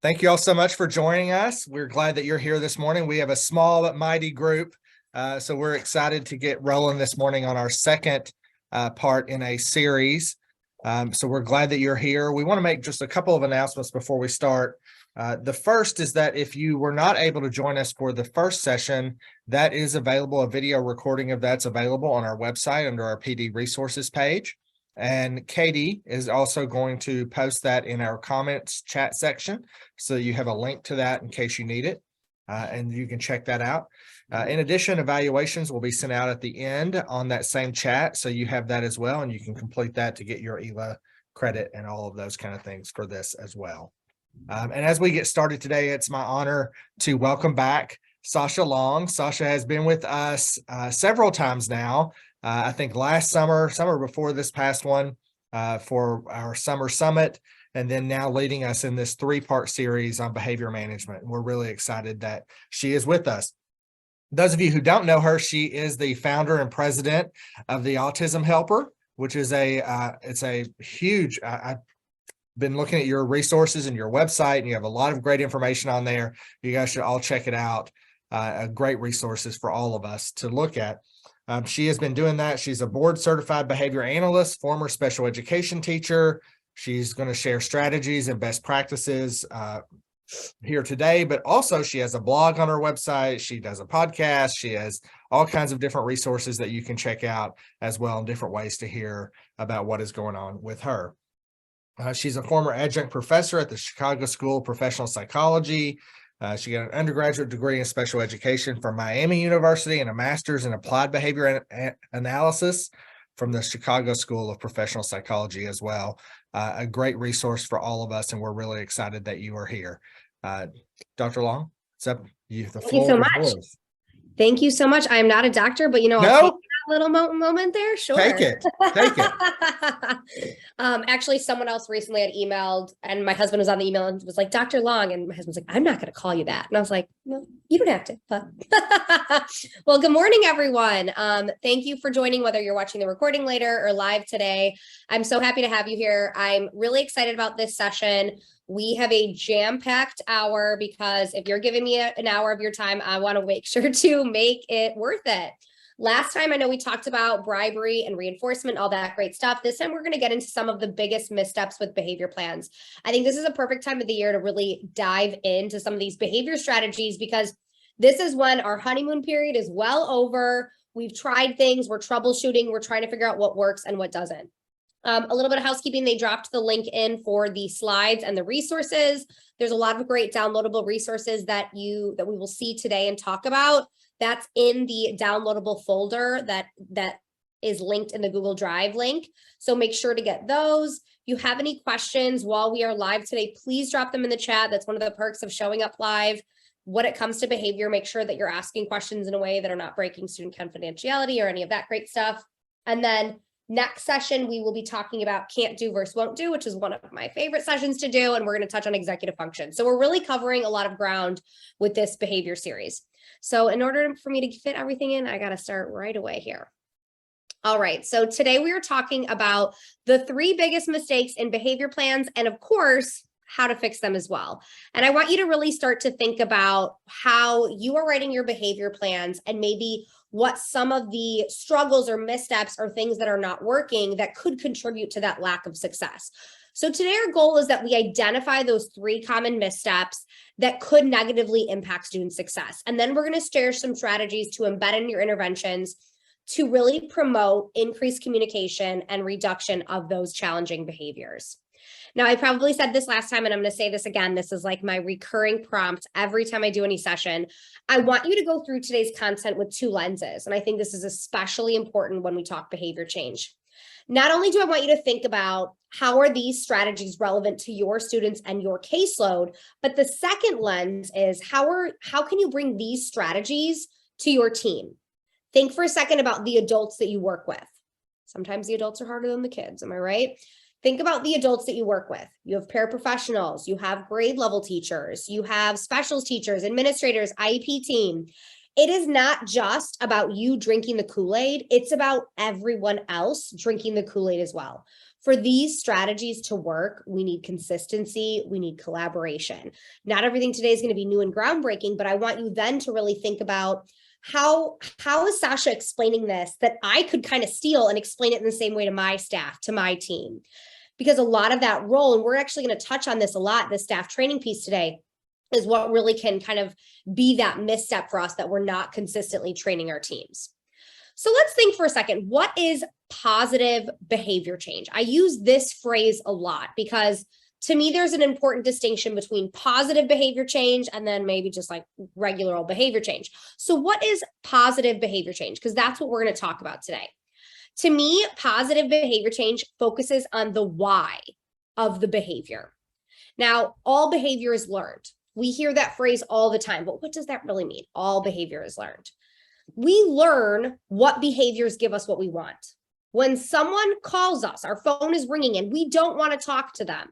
Thank you all so much for joining us. We're glad that you're here this morning. We have a small but mighty group, so we're excited to get rolling this morning on our second part in a series. So we're glad that you're here. We want to make just a couple of announcements before we start. The first is that if you were not able to join us for the first session, that is available. A video recording of that's available on our website under our PD resources page. And Katie is also going to post that in our comments chat section. So you have a link to that in case you need it. And you can check that out. In addition, evaluations will be sent out at the end on that same chat. So you have that as well. And you can complete that to get your ELA credit and all of those kind of things for this as well. And as we get started today, it's my honor to welcome back Sasha Long. Sasha has been with us several times now. I think last summer before this past one, for our summer summit, and then now leading us in this 3-part series on behavior management. And we're really excited that she is with us. Those of you who don't know her, she is the founder and president of the Autism Helper, which is it's a huge, I've been looking at your resources and your website, and you have a lot of great information on there. You guys should all check it out. Great resources for all of us to look at. She has been doing that. She's a board certified behavior analyst, former special education teacher. She's going to share strategies and best practices here today, but also she has a blog on her website. She does a podcast. She has all kinds of different resources that you can check out as well, and different ways to hear about what is going on with her. She's a former adjunct professor at the Chicago School of Professional Psychology. She got an undergraduate degree in special education from Miami University and a master's in applied behavior analysis from the Chicago School of Professional Psychology as well. A great resource for all of us, and we're really excited that you are here. Dr. Long, it's up. Thank you so much. Thank you so much. I'm not a doctor, but I'll take that little moment there. Sure. Take it. Actually, someone else recently had emailed, and my husband was on the email and was like, Dr. Long. And my husband's like, I'm not going to call you that. And I was like, no, you don't have to. Well, good morning, everyone. Thank you for joining, whether you're watching the recording later or live today. I'm so happy to have you here. I'm really excited about this session. We have a jam-packed hour, because if you're giving me an hour of your time, I want to make sure to make it worth it. Last time, I know we talked about bribery and reinforcement, all that great stuff. This time, we're going to get into some of the biggest missteps with behavior plans. I think this is a perfect time of the year to really dive into some of these behavior strategies, because this is when our honeymoon period is well over. We've tried things, we're troubleshooting, we're trying to figure out what works and what doesn't. A little bit of housekeeping. They dropped the link in for the slides and the resources. There's a lot of great downloadable resources that we will see today and talk about. That's in the downloadable folder that is linked in the Google Drive link. So make sure to get those. If you have any questions while we are live today, please drop them in the chat. That's one of the perks of showing up live. When it comes to behavior, make sure that you're asking questions in a way that are not breaking student confidentiality or any of that great stuff. And then next session, we will be talking about can't do versus won't do, which is one of my favorite sessions to do. And we're going to touch on executive function. So we're really covering a lot of ground with this behavior series. So in order for me to fit everything in, I got to start right away here. All right. So today we are talking about the 3 biggest mistakes in behavior plans, and of course, how to fix them as well. And I want you to really start to think about how you are writing your behavior plans, and maybe what some of the struggles or missteps or things that are not working that could contribute to that lack of success. So today our goal is that we identify those 3 common missteps that could negatively impact student success. And then we're going to share some strategies to embed in your interventions to really promote increased communication and reduction of those challenging behaviors. Now, I probably said this last time, and I'm going to say this again. This is like my recurring prompt every time I do any session. I want you to go through today's content with 2 lenses. And I think this is especially important when we talk behavior change. Not only do I want you to think about how are these strategies relevant to your students and your caseload, but the second lens is how can you bring these strategies to your team? Think for a second about the adults that you work with. Sometimes the adults are harder than the kids. Am I right? Think about the adults that you work with. You have paraprofessionals, you have grade level teachers, you have specials teachers, administrators, IEP team. It is not just about you drinking the Kool-Aid. It's about everyone else drinking the Kool-Aid as well. For these strategies to work, we need consistency, we need collaboration. Not everything today is going to be new and groundbreaking, but I want you then to really think about how is Sasha explaining this that I could kind of steal and explain it in the same way to my staff, to my team. Because a lot of that role, and we're actually going to touch on this a lot, the staff training piece today, is what really can kind of be that misstep for us that we're not consistently training our teams. So let's think for a second, what is positive behavior change? I use this phrase a lot because to me, there's an important distinction between positive behavior change and then maybe just like regular old behavior change. So what is positive behavior change? Because that's what we're going to talk about today. To me, positive behavior change focuses on the why of the behavior. Now, all behavior is learned. We hear that phrase all the time, but what does that really mean? All behavior is learned. We learn what behaviors give us what we want. When someone calls us, our phone is ringing and we don't want to talk to them,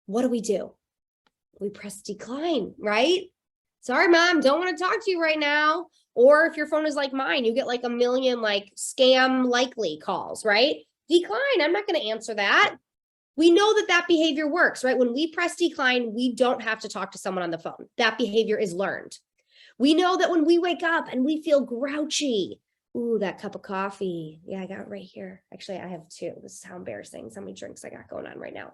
what do? We press decline, right? Sorry, mom, don't want to talk to you right now. Or if your phone is like mine, you get like a million like scam likely calls, right? Decline, I'm not going to answer that. We know that behavior works, right? When we press decline, we don't have to talk to someone on the phone. That behavior is learned. We know that when we wake up and we feel grouchy, ooh, that cup of coffee. Yeah, I got it right here. Actually, I have two. This is how embarrassing. So many drinks I got going on right now.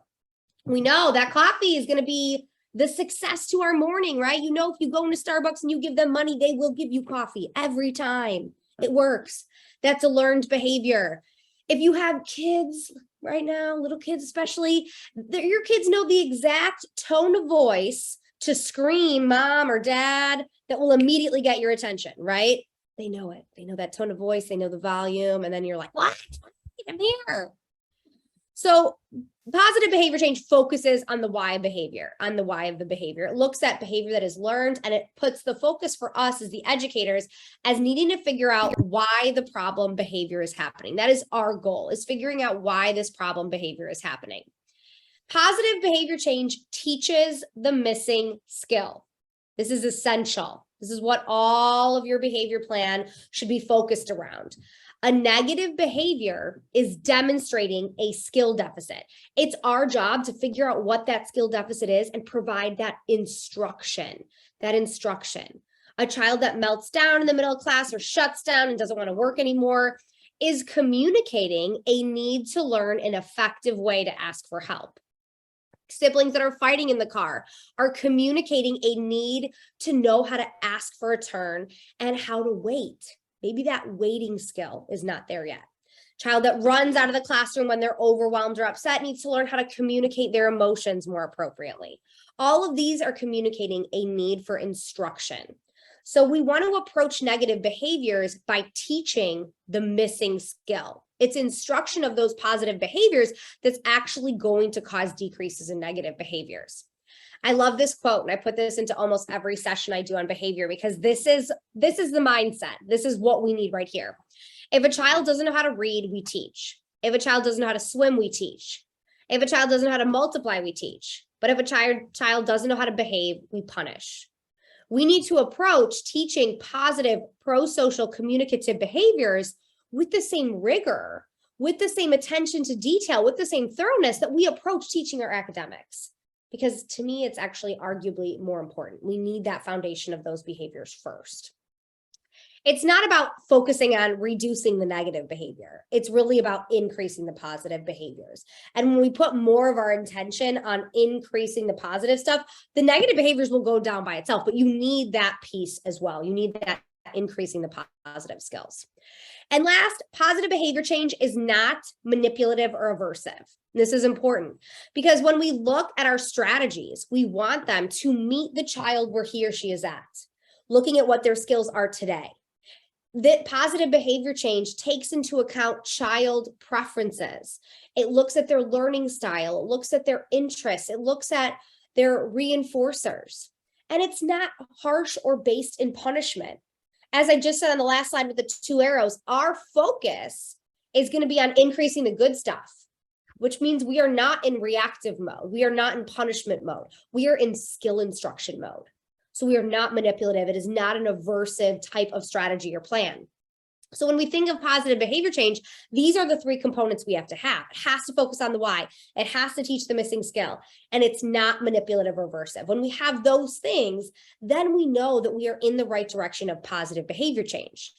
We know that coffee is going to be the success to our morning, right? You know, if you go into Starbucks and you give them money, they will give you coffee every time. It works. That's a learned behavior. If you have kids right now, little kids especially, your kids know the exact tone of voice to scream mom or dad that will immediately get your attention, right? They know it. They know that tone of voice. They know the volume. And then you're like, what? I'm here. So positive behavior change focuses on the why behavior, on the why of the behavior. It looks at behavior that is learned, and it puts the focus for us as the educators as needing to figure out why the problem behavior is happening. That is our goal, is figuring out why this problem behavior is happening. Positive behavior change teaches the missing skill. This is essential. This is what all of your behavior plan should be focused around. A negative behavior is demonstrating a skill deficit. It's our job to figure out what that skill deficit is and provide that instruction. A child that melts down in the middle of class or shuts down and doesn't want to work anymore is communicating a need to learn an effective way to ask for help. Siblings that are fighting in the car are communicating a need to know how to ask for a turn and how to wait. Maybe that waiting skill is not there yet. Child that runs out of the classroom when they're overwhelmed or upset needs to learn how to communicate their emotions more appropriately. All of these are communicating a need for instruction. So we want to approach negative behaviors by teaching the missing skill. It's instruction of those positive behaviors that's actually going to cause decreases in negative behaviors. I love this quote, and I put this into almost every session I do on behavior because this is the mindset. This is what we need right here. If a child doesn't know how to read, we teach. If a child doesn't know how to swim, we teach. If a child doesn't know how to multiply, we teach. But if a child doesn't know how to behave, we punish. We need to approach teaching positive, pro-social, communicative behaviors with the same rigor, with the same attention to detail, with the same thoroughness that we approach teaching our academics. Because to me, it's actually arguably more important. We need that foundation of those behaviors first. It's not about focusing on reducing the negative behavior. It's really about increasing the positive behaviors. And when we put more of our intention on increasing the positive stuff, the negative behaviors will go down by itself, but you need that piece as well. You need that increasing the positive skills. And last, positive behavior change is not manipulative or aversive. This is important because when we look at our strategies, we want them to meet the child where he or she is at, looking at what their skills are today. That positive behavior change takes into account child preferences. It looks at their learning style. It looks at their interests. It looks at their reinforcers. And it's not harsh or based in punishment. As I just said on the last slide with the two arrows, our focus is going to be on increasing the good stuff, which means we are not in reactive mode. We are not in punishment mode. We are in skill instruction mode. So we are not manipulative. It is not an aversive type of strategy or plan. So when we think of positive behavior change, these are the three components we have to have. It has to focus on the why. It has to teach the missing skill. And it's not manipulative or aversive. When we have those things, then we know that we are in the right direction of positive behavior change.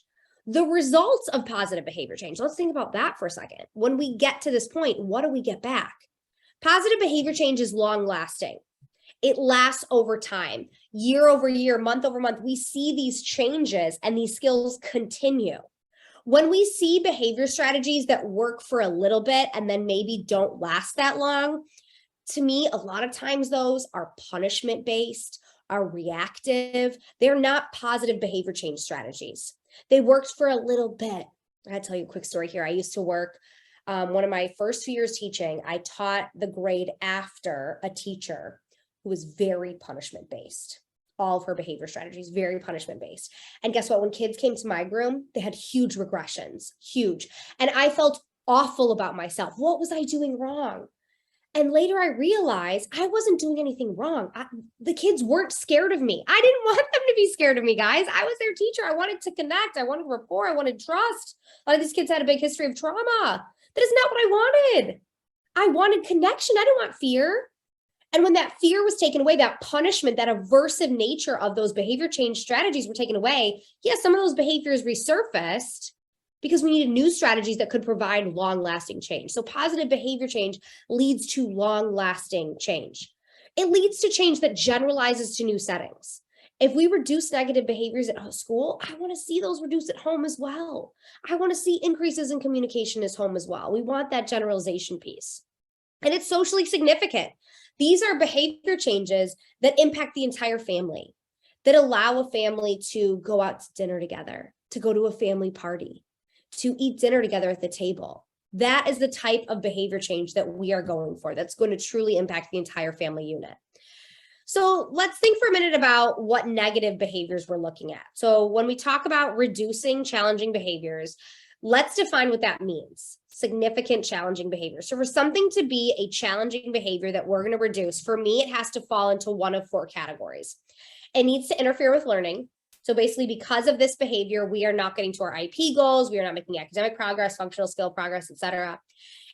The results of positive behavior change, let's think about that for a second. When we get to this point, what do we get back? Positive behavior change is long lasting. It lasts over time, year over year, month over month. We see these changes and these skills continue. When we see behavior strategies that work for a little bit and then maybe don't last that long, to me, a lot of times those are punishment-based, are reactive. They're not positive behavior change strategies. They worked for a little bit. I gotta tell you a quick story here. I used to work, one of my first few years teaching, I taught the grade after a teacher who was very punishment-based. All of her behavior strategies, very punishment-based. And guess what? When kids came to my room, they had huge regressions, huge. And I felt awful about myself. What was I doing wrong? And later I realized I wasn't doing anything wrong. The kids weren't scared of me. I didn't want them to be scared of me, guys. I was their teacher. I wanted to connect. I wanted rapport. I wanted trust. A lot of these kids had a big history of trauma. That is not what I wanted. I wanted connection. I didn't want fear. And when that fear was taken away, that punishment, that aversive nature of those behavior change strategies were taken away, yes, some of those behaviors resurfaced because we needed new strategies that could provide long-lasting change. So positive behavior change leads to long-lasting change. It leads to change that generalizes to new settings. If we reduce negative behaviors at school, I want to see those reduced at home as well. I want to see increases in communication at home as well. We want that generalization piece. And it's socially significant. These are behavior changes that impact the entire family, that allow a family to go out to dinner together, to go to a family party, to eat dinner together at the table. That is the type of behavior change that we are going for. That's going to truly impact the entire family unit. So let's think for a minute about what negative behaviors we're looking at. So when we talk about reducing challenging behaviors, let's define what that means. Significant challenging behavior. So for something to be a challenging behavior that we're going to reduce, for me, it has to fall into one of four categories. It needs to interfere with learning. So basically, because of this behavior, we are not getting to our IP goals. We are not making academic progress, functional skill progress, etc.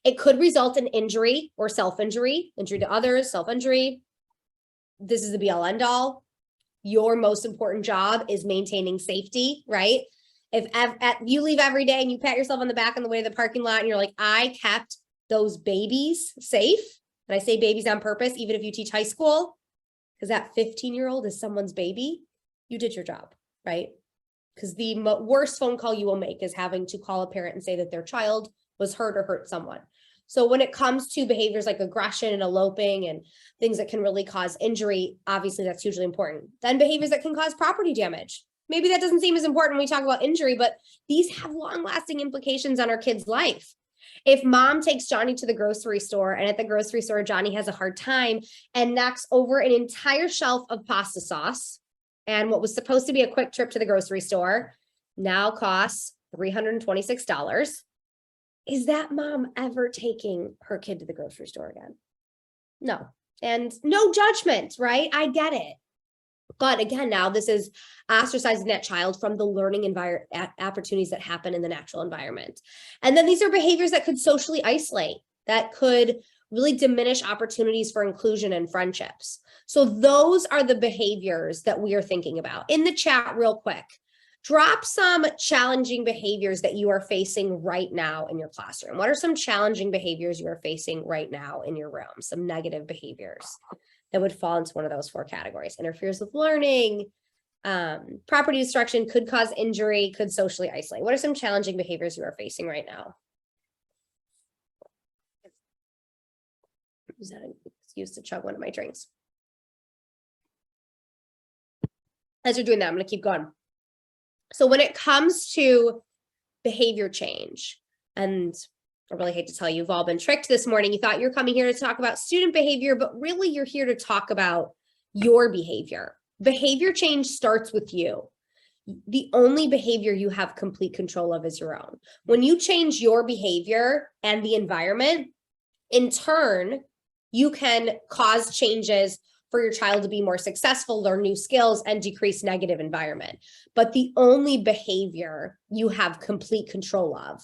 It could result in injury or self-injury, injury to others, self-injury. This is the be all end all. Your most important job is maintaining safety, right? If you leave every day and you pat yourself on the back on the way to the parking lot and you're like, I kept those babies safe. And I say babies on purpose, even if you teach high school, because that 15-year-old is someone's baby, you did your job, right? Because the worst phone call you will make is having to call a parent and say that their child was hurt or hurt someone. So when it comes to behaviors like aggression and eloping and things that can really cause injury, obviously that's hugely important. Then behaviors that can cause property damage. Maybe that doesn't seem as important when we talk about injury, but these have long-lasting implications on our kid's life. If mom takes Johnny to the grocery store and at the grocery store, Johnny has a hard time and knocks over an entire shelf of pasta sauce, and what was supposed to be a quick trip to the grocery store now costs $326. Is that mom ever taking her kid to the grocery store again? No. And no judgment, right? I get it. But again, now this is ostracizing that child from the learning opportunities that happen in the natural environment. And then these are behaviors that could socially isolate, that could really diminish opportunities for inclusion and friendships. So those are the behaviors that we are thinking about. In the chat real quick, drop some challenging behaviors that you are facing right now in your classroom. What are some challenging behaviors you are facing right now in your room? Some negative behaviors that would fall into one of those four categories. Interferes with learning, property destruction, could cause injury, could socially isolate. What are some challenging behaviors you are facing right now? Use that an excuse to chug one of my drinks. As you're doing that, I'm going to keep going. So when it comes to behavior change, and I really hate to tell you, you've all been tricked this morning. You thought you're coming here to talk about student behavior, but really you're here to talk about your behavior. Behavior change starts with you. The only behavior you have complete control of is your own. When you change your behavior and the environment, in turn, you can cause changes for your child to be more successful, learn new skills, and decrease negative environment. But the only behavior you have complete control of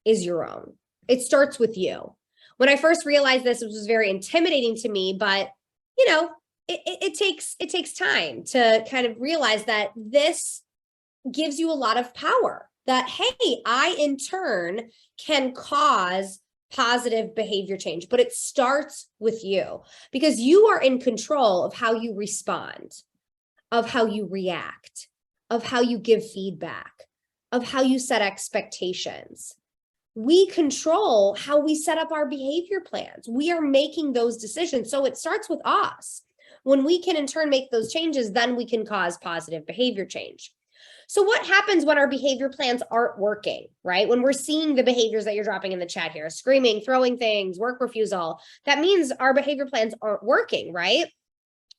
is your own. It starts with you. When I first realized this, it was very intimidating to me, but it takes time to kind of realize that this gives you a lot of power, that, hey, I in turn can cause positive behavior change, but it starts with you because you are in control of how you respond, of how you react, of how you give feedback, of how you set expectations. We control how we set up our behavior plans. We are making those decisions. So it starts with us. When we can in turn make those changes, then we can cause positive behavior change. So what happens when our behavior plans aren't working, right? When we're seeing the behaviors that you're dropping in the chat here, screaming, throwing things, work refusal, that means our behavior plans aren't working, right?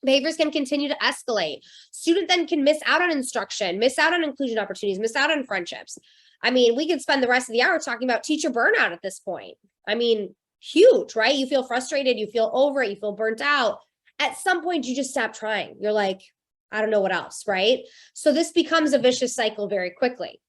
Behaviors can continue to escalate. Student then can miss out on instruction, miss out on inclusion opportunities, miss out on friendships. I mean, we could spend the rest of the hour talking about teacher burnout at this point. I mean, huge, right? You feel frustrated, you feel over it, you feel burnt out. At some point, you just stop trying. You're like, I don't know what else, right? So this becomes a vicious cycle very quickly.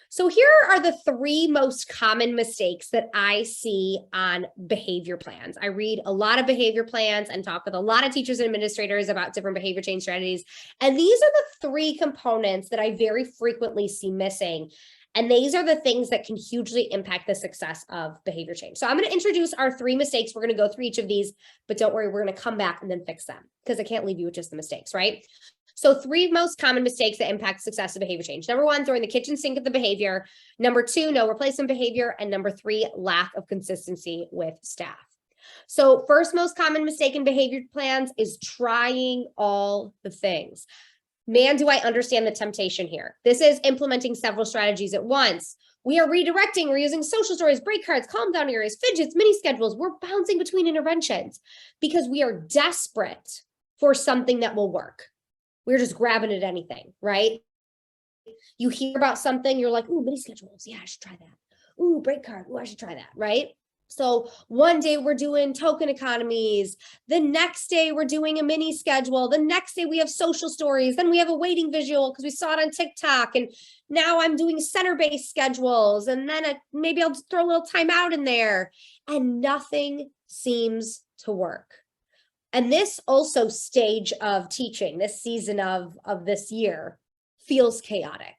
So here are the 3 most common mistakes that I see on behavior plans. I read a lot of behavior plans and talk with a lot of teachers and administrators about different behavior change strategies. And these are the 3 components that I very frequently see missing. And these are the things that can hugely impact the success of behavior change. So I'm going to introduce our 3 mistakes. We're going to go through each of these, but don't worry, we're going to come back and then fix them because I can't leave you with just the mistakes, right? So 3 most common mistakes that impact success of behavior change. Number 1, throwing the kitchen sink at the behavior. Number 2, no replacement behavior. And number 3, lack of consistency with staff. So first most common mistake in behavior plans is trying all the things. Man, do I understand the temptation here. This is implementing several strategies at once. We are redirecting, we're using social stories, break cards, calm down areas, fidgets, mini schedules. We're bouncing between interventions because we are desperate for something that will work. We're just grabbing at anything, right? You hear about something, you're like, ooh, mini schedules. Yeah, I should try that. Ooh, break card. Ooh, I should try that, right? So one day we're doing token economies. The next day we're doing a mini schedule. The next day we have social stories. Then we have a waiting visual because we saw it on TikTok. And now I'm doing center-based schedules. And then maybe I'll just throw a little time out in there. And nothing seems to work. And this also stage of teaching, this season of this year feels chaotic,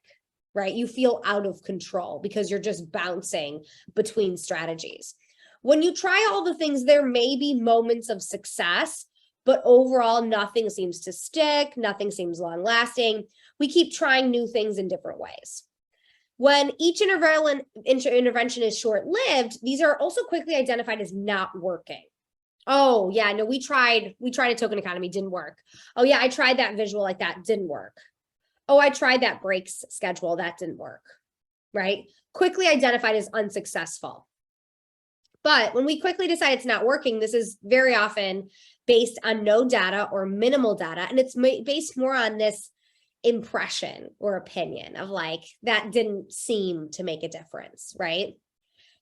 right? You feel out of control because you're just bouncing between strategies. When you try all the things, there may be moments of success, but overall, nothing seems to stick. Nothing seems long lasting. We keep trying new things in different ways. When each intervention is short-lived, these are also quickly identified as not working. Oh yeah, no, we tried a token economy, didn't work. Oh yeah, I tried that visual like that, didn't work. Oh, I tried that breaks schedule, that didn't work, right? Quickly identified as unsuccessful. But when we quickly decide it's not working, this is very often based on no data or minimal data. And it's based more on this impression or opinion of like, that didn't seem to make a difference, right?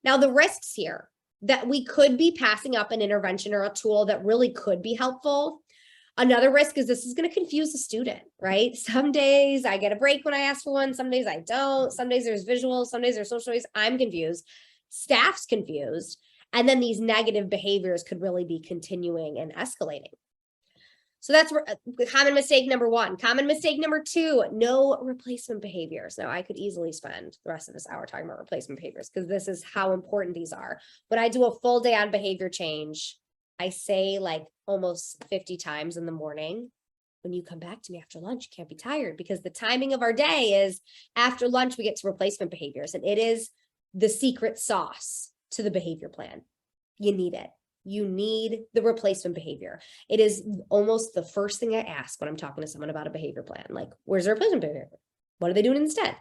Now, the risks here that we could be passing up an intervention or a tool that really could be helpful. Another risk is this is going to confuse the student, right? Some days I get a break when I ask for one. Some days I don't. Some days there's visuals. Some days there's social stories. I'm confused. Staff's confused. And then these negative behaviors could really be continuing and escalating. So that's common mistake number 1. Common mistake number 2, no replacement behaviors. Now, I could easily spend the rest of this hour talking about replacement behaviors because this is how important these are. When I do a full day on behavior change, I say like almost 50 times in the morning, when you come back to me after lunch, you can't be tired because the timing of our day is after lunch, we get to replacement behaviors, and it is the secret sauce to the behavior plan. You need it. You need the replacement behavior. It is almost the first thing I ask when I'm talking to someone about a behavior plan. Like, where's the replacement behavior? What are they doing instead?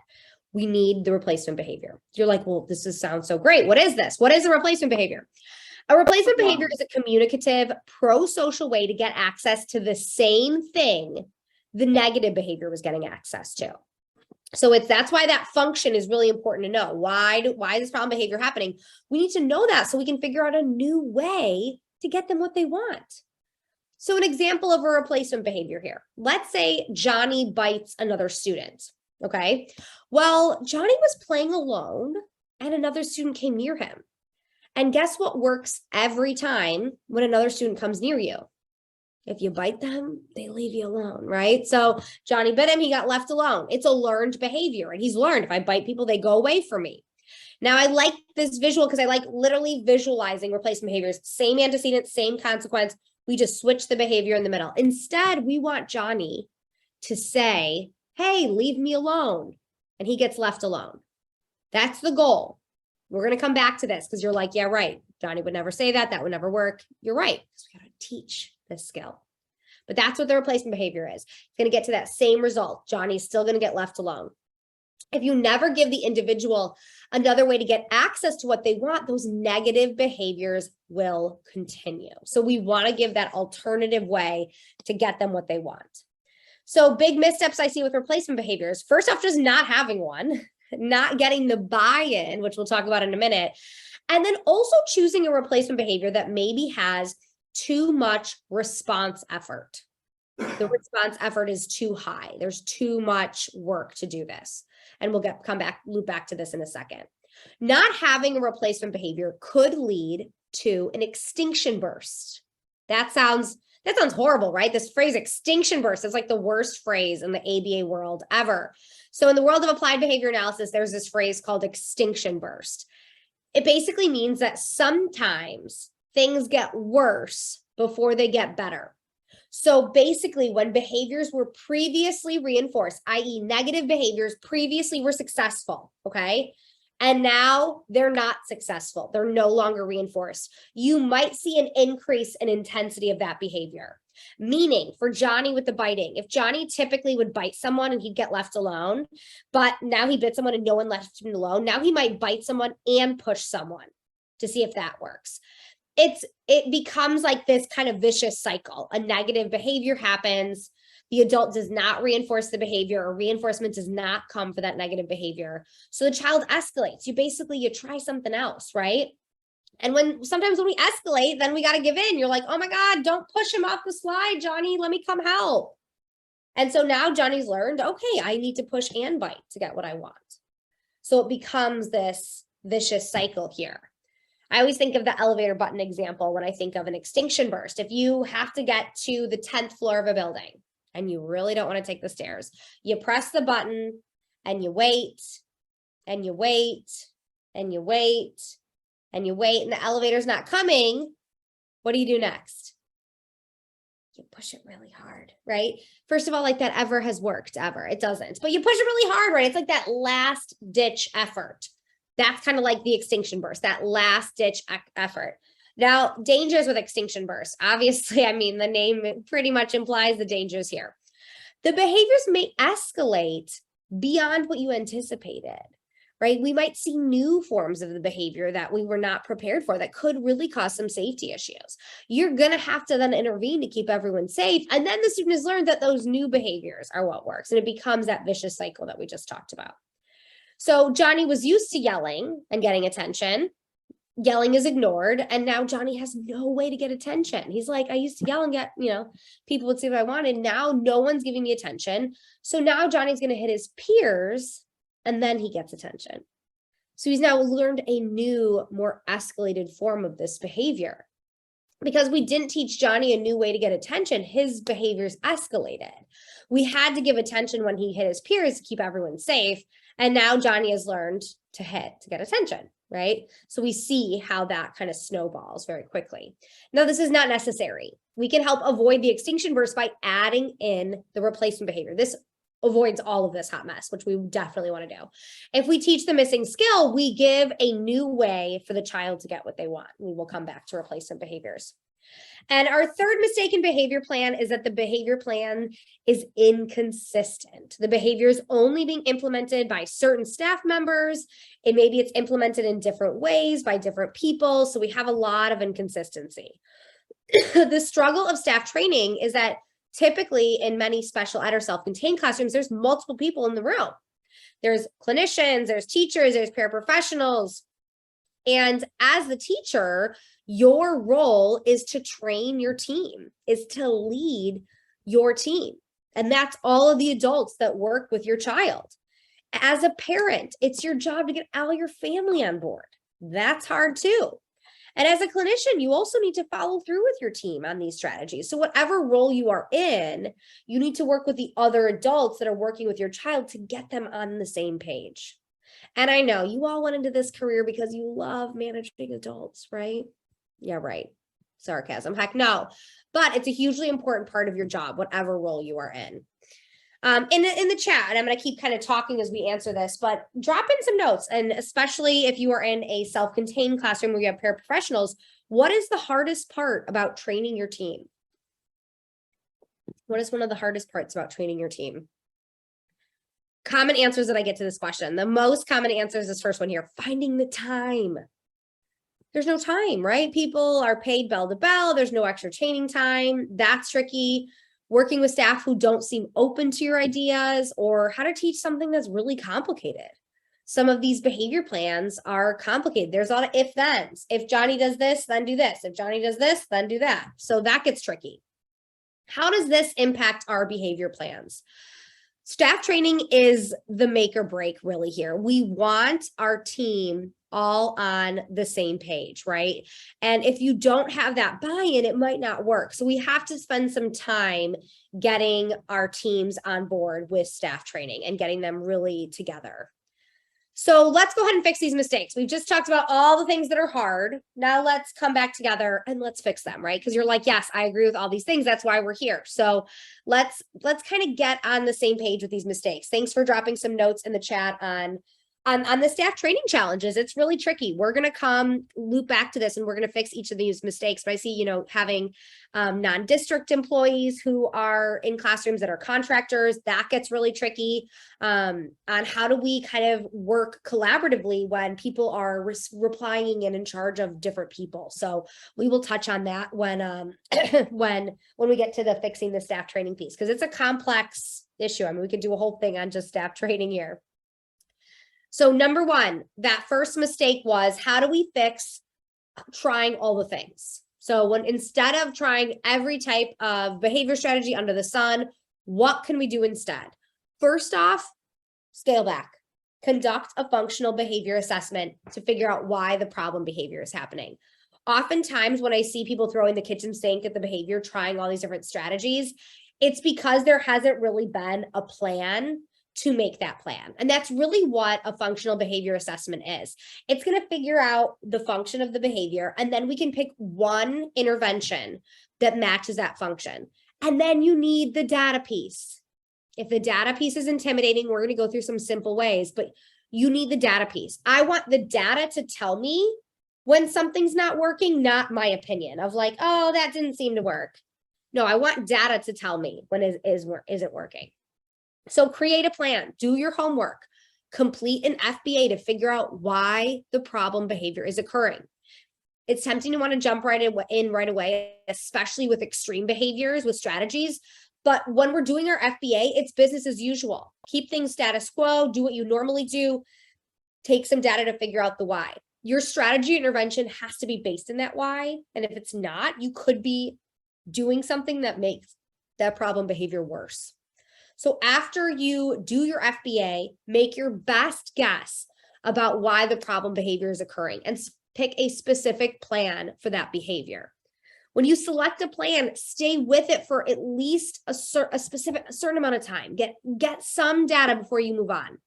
We need the replacement behavior. You're like, well, sounds so great. What is this? What is a replacement behavior? A replacement behavior is a communicative, pro-social way to get access to the same thing the negative behavior was getting access to. So that's why that function is really important to know. Why is this problem behavior happening? We need to know that so we can figure out a new way to get them what they want. So an example of a replacement behavior here. Let's say Johnny bites another student, okay? Well, Johnny was playing alone and another student came near him. And guess what works every time when another student comes near you? If you bite them, they leave you alone, right? So Johnny bit him, he got left alone. It's a learned behavior. And he's learned if I bite people, they go away from me. Now I like this visual because I like literally visualizing replacement behaviors. Same antecedent, same consequence. We just switch the behavior in the middle. Instead, we want Johnny to say, hey, leave me alone. And he gets left alone. That's the goal. We're going to come back to this because you're like, yeah, right. Johnny would never say that. That would never work. You're right. Because we got to teach this skill. But that's what the replacement behavior is. It's going to get to that same result. Johnny's still going to get left alone. If you never give the individual another way to get access to what they want, those negative behaviors will continue. So we want to give that alternative way to get them what they want. So big missteps I see with replacement behaviors. First off, just not having one, not getting the buy-in, which we'll talk about in a minute. And then also choosing a replacement behavior that maybe has too much response effort. The response effort is too high. There's too much work to do this. And we'll loop back to this in a second. Not having a replacement behavior could lead to an extinction burst. That sounds horrible, right? This phrase extinction burst is like the worst phrase in the ABA world ever. So in the world of applied behavior analysis, there's this phrase called extinction burst. It basically means that sometimes things get worse before they get better. So basically, when behaviors were previously reinforced, i.e. negative behaviors previously were successful, okay? And now they're not successful. They're no longer reinforced. You might see an increase in intensity of that behavior. Meaning, for Johnny with the biting, if Johnny typically would bite someone and he'd get left alone, but now he bit someone and no one left him alone, now he might bite someone and push someone to see if that works. It becomes like this kind of vicious cycle. A negative behavior happens. The adult does not reinforce the behavior, or reinforcement does not come for that negative behavior. So the child escalates. You try something else, right? And sometimes when we escalate, then we got to give in. You're like, oh my God, don't push him off the slide, Johnny. Let me come help. And so now Johnny's learned, okay, I need to push and bite to get what I want. So it becomes this vicious cycle here. I always think of the elevator button example when I think of an extinction burst. If you have to get to the 10th floor of a building and you really don't want to take the stairs, you press the button and you wait and you wait and you wait and you wait and the elevator's not coming. What do you do next? You push it really hard, right? First of all, like that ever has worked ever. It doesn't, but you push it really hard, right? It's like that last ditch effort. That's kind of like the extinction burst, that last ditch effort. Now, dangers with extinction burst. Obviously, I mean, the name pretty much implies the dangers here. The behaviors may escalate beyond what you anticipated, right? We might see new forms of the behavior that we were not prepared for that could really cause some safety issues. You're going to have to then intervene to keep everyone safe. And then the student has learned that those new behaviors are what works. And it becomes that vicious cycle that we just talked about. So Johnny was used to yelling and getting attention. Yelling is ignored. And now Johnny has no way to get attention. He's like, I used to yell and get, people would see what I wanted. Now no one's giving me attention. So now Johnny's going to hit his peers and then he gets attention. So he's now learned a new, more escalated form of this behavior. Because we didn't teach Johnny a new way to get attention, his behaviors escalated. We had to give attention when he hit his peers to keep everyone safe. And now Johnny has learned to hit to get attention, right? So we see how that kind of snowballs very quickly. Now, this is not necessary. We can help avoid the extinction burst by adding in the replacement behavior. This avoids all of this hot mess, which we definitely want to do. If we teach the missing skill, we give a new way for the child to get what they want. We will come back to replacement behaviors. And our third mistake in behavior plan is that the behavior plan is inconsistent. The behavior is only being implemented by certain staff members, and maybe it's implemented in different ways by different people. So we have a lot of inconsistency. The struggle of staff training is that typically in many special ed or self-contained classrooms, there's multiple people in the room. There's clinicians, there's teachers, there's paraprofessionals. And as the teacher, your role is to train your team, is to lead your team. And that's all of the adults that work with your child. As a parent, it's your job to get all your family on board. That's hard too. And as a clinician, you also need to follow through with your team on these strategies. So whatever role you are in, you need to work with the other adults that are working with your child to get them on the same page. And I know you all went into this career because you love managing adults, right? Yeah, right. Sarcasm. Heck no. But it's a hugely important part of your job, whatever role you are in. In the chat, and I'm going to keep kind of talking as we answer this, but drop in some notes. And especially if you are in a self-contained classroom where you have paraprofessionals, what is the hardest part about training your team? What is one of the hardest parts about training your team? Common answers that I get to this question. The most common answer is this first one here, finding the time. There's no time, right? People are paid bell to bell. There's no extra training time. That's tricky. Working with staff who don't seem open to your ideas, or how to teach something that's really complicated. Some of these behavior plans are complicated. There's a lot of if-thens. If Johnny does this, then do this. If Johnny does this, then do that. So that gets tricky. How does this impact our behavior plans? Staff training is the make or break really here. We want our team all on the same page, right? And if you don't have that buy-in, it might not work. So we have to spend some time getting our teams on board with staff training and getting them really together. So let's go ahead and fix these mistakes. We've just talked about all the things that are hard. Now let's come back together and let's fix them, right? Because you're like, yes, I agree with all these things. That's why we're here. So let's kind of get on the same page with these mistakes. Thanks for dropping some notes in the chat on the staff training challenges. It's really tricky. We're going to come loop back to this and we're going to fix each of these mistakes. But I see, having non-district employees who are in classrooms that are contractors, that gets really tricky on how do we kind of work collaboratively when people are replying in charge of different people. So we will touch on that when when we get to the fixing the staff training piece, because it's a complex issue. I mean, we could do a whole thing on just staff training here. So number one, that first mistake was, how do we fix trying all the things? So instead of trying every type of behavior strategy under the sun, what can we do instead? First off, scale back. Conduct a functional behavior assessment to figure out why the problem behavior is happening. Oftentimes when I see people throwing the kitchen sink at the behavior, trying all these different strategies, it's because there hasn't really been a plan to make that plan. And that's really what a functional behavior assessment is. It's going to figure out the function of the behavior, and then we can pick one intervention that matches that function. And then you need the data piece. If the data piece is intimidating, we're going to go through some simple ways, but you need the data piece. I want the data to tell me when something's not working, not my opinion of like, oh, that didn't seem to work. No, I want data to tell me when is it working. So create a plan, do your homework, complete an FBA to figure out why the problem behavior is occurring. It's tempting to want to jump right away, especially with extreme behaviors, with strategies. But when we're doing our FBA, it's business as usual. Keep things status quo, do what you normally do, take some data to figure out the why. Your strategy intervention has to be based in that why. And if it's not, you could be doing something that makes that problem behavior worse. So after you do your FBA, make your best guess about why the problem behavior is occurring and pick a specific plan for that behavior. When you select a plan, stay with it for at least a certain amount of time. Get some data before you move on.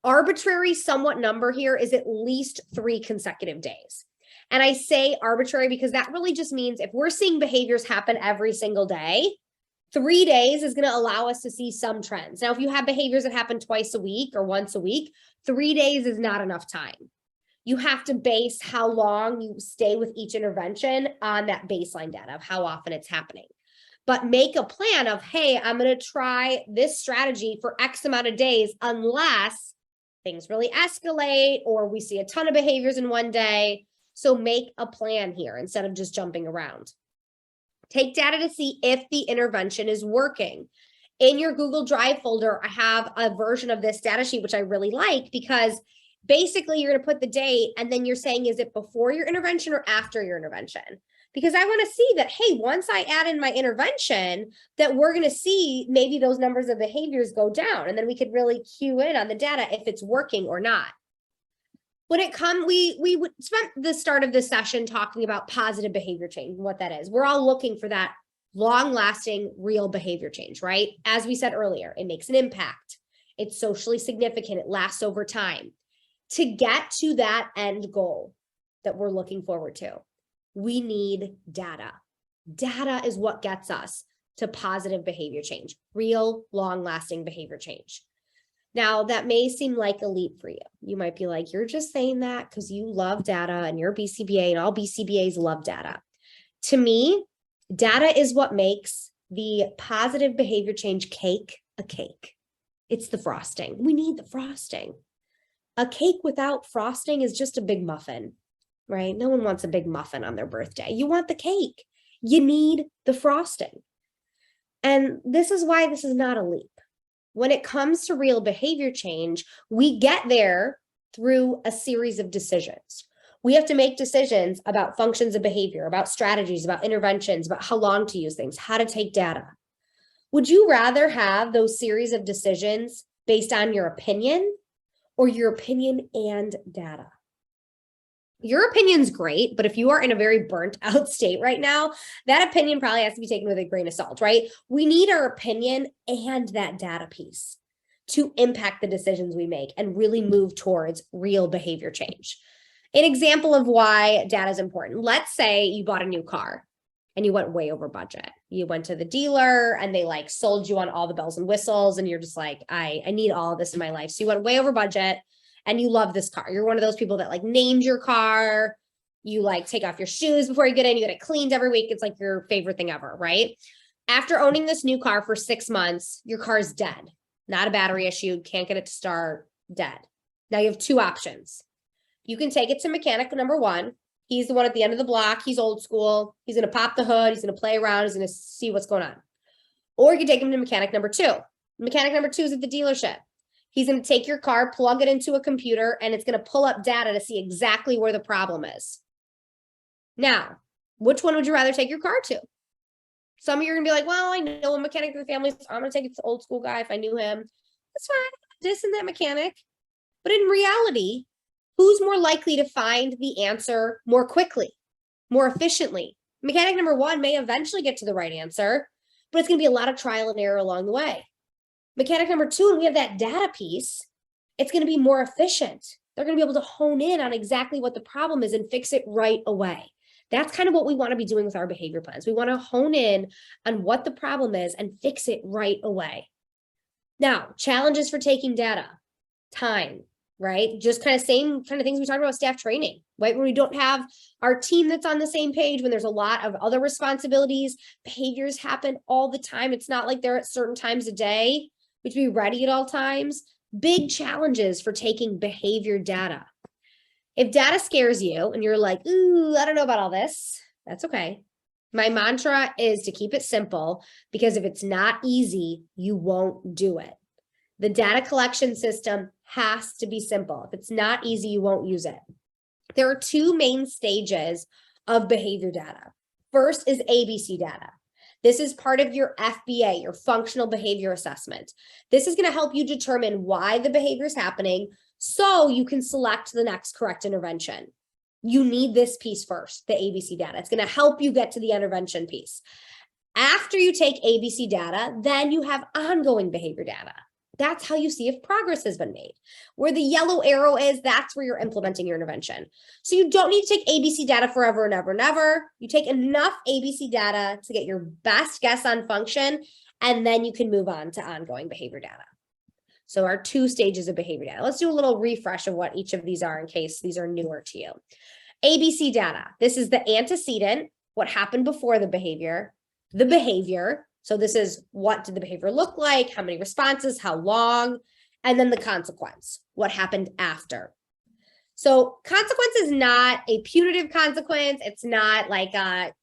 Arbitrary somewhat number here is at least 3 consecutive days. And I say arbitrary because that really just means if we're seeing behaviors happen every single day, 3 days is going to allow us to see some trends. Now, if you have behaviors that happen twice a week or once a week, 3 days is not enough time. You have to base how long you stay with each intervention on that baseline data of how often it's happening. But make a plan of, hey, I'm going to try this strategy for X amount of days unless things really escalate or we see a ton of behaviors in one day. So make a plan here instead of just jumping around. Take data to see if the intervention is working. In your Google Drive folder, I have a version of this data sheet, which I really like because Basically, you're going to put the date and then you're saying, is it before your intervention or after your intervention? Because I want to see that, hey, once I add in my intervention, that we're going to see maybe those numbers of behaviors go down. And then we could really cue in on the data if it's working or not. When it comes, we spent the start of this session talking about positive behavior change and what that is. We're all looking for that long-lasting, real behavior change, right? As we said earlier, it makes an impact. It's socially significant. It lasts over time. To get to that end goal that we're looking forward to, we need data. Data is what gets us to positive behavior change, real, long-lasting behavior change. Now, that may seem like a leap for you. You might be like, you're just saying that because you love data and you're BCBA and all BCBAs love data. To me, data is what makes the positive behavior change cake a cake. It's the frosting. We need the frosting. A cake without frosting is just a big muffin, right? No one wants a big muffin on their birthday. You want the cake. You need the frosting. And this is why this is not a leap. When it comes to real behavior change, we get there through a series of decisions. We have to make decisions about functions of behavior, about strategies, about interventions, about how long to use things, how to take data. Would you rather have those series of decisions based on your opinion or your opinion and data? Your opinion's great, but if you are in a very burnt out state right now, that opinion probably has to be taken with a grain of salt, right? We need our opinion and that data piece to impact the decisions we make and really move towards real behavior change. An example of why data is important. Let's say you bought a new car and you went way over budget. You went to the dealer and they like sold you on all the bells and whistles and you're just like, I need all of this in my life. So you went way over budget. And you love this car. You're one of those people that like named your car. You like take off your shoes before you get in. You get it cleaned every week. It's like your favorite thing ever, right? After owning this new car for 6 months, your car's dead. Not a battery issue. Can't get it to start. Dead. Now you have two options. You can take it to mechanic number one. He's the one at the end of the block. He's old school. He's going to pop the hood. He's going to play around. He's going to see what's going on. Or you can take him to mechanic number two. Mechanic number two is at the dealership. He's going to take your car, plug it into a computer, and it's going to pull up data to see exactly where the problem is. Now, which one would you rather take your car to? Some of you are going to be like, well, I know a mechanic in the family, so I'm going to take it to the old school guy if I knew him. That's fine. This and that mechanic. But in reality, who's more likely to find the answer more quickly, more efficiently? Mechanic number one may eventually get to the right answer, but it's going to be a lot of trial and error along the way. Mechanic number two, and we have that data piece, it's going to be more efficient. They're going to be able to hone in on exactly what the problem is and fix it right away. That's kind of what we want to be doing with our behavior plans. We want to hone in on what the problem is and fix it right away. Now, challenges for taking data, time, right? Just kind of same kind of things we talked about staff training, right? When we don't have our team that's on the same page, when there's a lot of other responsibilities, behaviors happen all the time. It's not like they're at certain times a day. We have to be ready at all times. Big challenges for taking behavior data. If data scares you and you're like, ooh, I don't know about all this, that's okay. My mantra is to keep it simple because if it's not easy, you won't do it. The data collection system has to be simple. If it's not easy, you won't use it. There are two main stages of behavior data. First is ABC data. This is part of your FBA, your functional behavior assessment. This is going to help you determine why the behavior is happening so you can select the next correct intervention. You need this piece first, the ABC data. It's going to help you get to the intervention piece. After you take ABC data, then you have ongoing behavior data. That's how you see if progress has been made. Where the yellow arrow is, that's where you're implementing your intervention. So you don't need to take ABC data forever and ever and ever. You take enough ABC data to get your best guess on function, and then you can move on to ongoing behavior data. So our two stages of behavior data. Let's do a little refresh of what each of these are in case these are newer to you. ABC data. This is the antecedent, what happened before the behavior. So this is what did the behavior look like, how many responses, how long, and then the consequence, what happened after. So consequence is not a punitive consequence. It's not like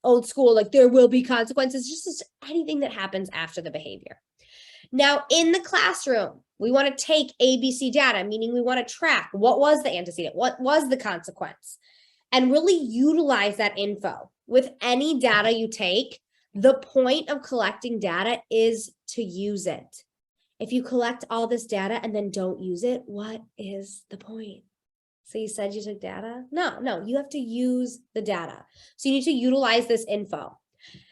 old school, like there will be consequences, just anything that happens after the behavior. Now, in the classroom, we want to take ABC data, meaning we want to track what was the antecedent, what was the consequence, and really utilize that info. With any data you take, the point of collecting data is to use it. If you collect all this data and then don't use it, what is the point? So you said you took data? No, you have to use the data. So you need to utilize this info.